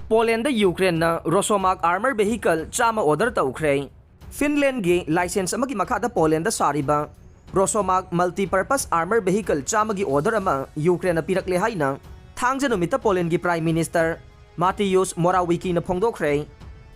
Poland Ukraine na Rosomak Armour vehicle chama order Toukhre. Finland gi license amagi makada Poland da sariba Rosomak multi-purpose armor vehicle chama gi order ama Ukraine na pirakle haina thangja numita Poland gi Prime Minister Mateusz Morawiecki na phongdokre.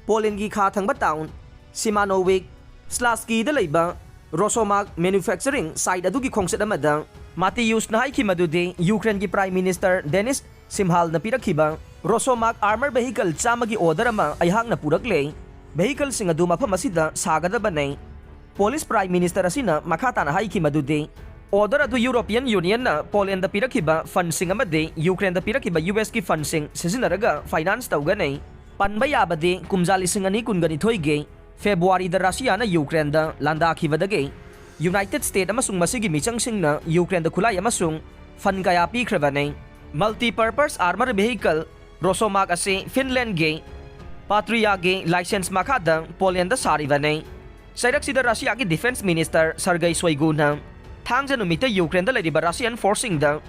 Poland gi kha thangba town Simanowic Slaski da leiba Rosomak manufacturing site adugi khongset amada Mateusz na haiki madudi Ukraine gi Prime Minister Denis Simhal na pirakhiba Rosomak armor vehicle chama gi order ama ayhang na purakle. Vehicle sing adu mafam asida sagadaba nei. Police Prime Minister asina makata na haiki madudi order adu European Union na Poland da pirakhiba fund sing amade Ukraine da pirakhiba US ki fund sing sisinaraga finance tawga nei. Panba yabade kumjali sing ani kungani thoige February da Russia na Ukraine da landa khibadage United States amasung masigi michang sing na Ukraine da khulai amasung fund kaya pikraba nei. Multi-purpose armor vehicle Rosomak ase Finland ge Patria ge license makada Poland da sariba nei. Sairak sida Russia ki Defense Minister Sergei Shoigu na thangja numita Ukraine da leriba Russian forcing da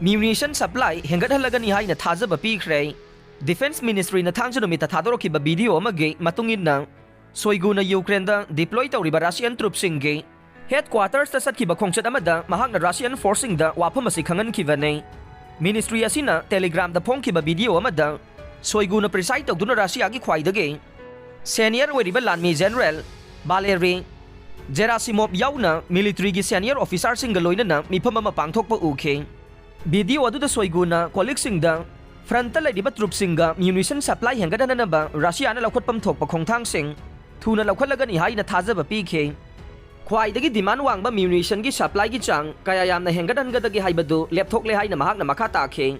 munition supply hengadhalagani haina thajaba pikhre. Defense Ministry na thangja numita thadorokiba video amage matungin na Shoigu na Ukraine da deploy tawriba Russian troops ge headquarters ta satkiba khongchat amada mahak na Russian forcing da wafam asi khangan kiba nei. Ministry asina Telegram da phongkiba video amada Shoigu na preside tawduna Russia gi khwaidage senior weriba Landmi General Valery Gerasimov yauna military gi senior officer sing galoina na mifam ama pangthokpa ukhe. Video adu da Shoigu na colleague sing da front la diba troop sing ga munition supply hengadana na ba Russia na lakhotpam thokpa khongthang sing thuna lakhotlaga ni haina thajaba pikhe. Khwaidagi demand wangba munition gi supply gi chang kaya yamna hengadan gadagi haibadu lepthokle haina mahak na makha takhe.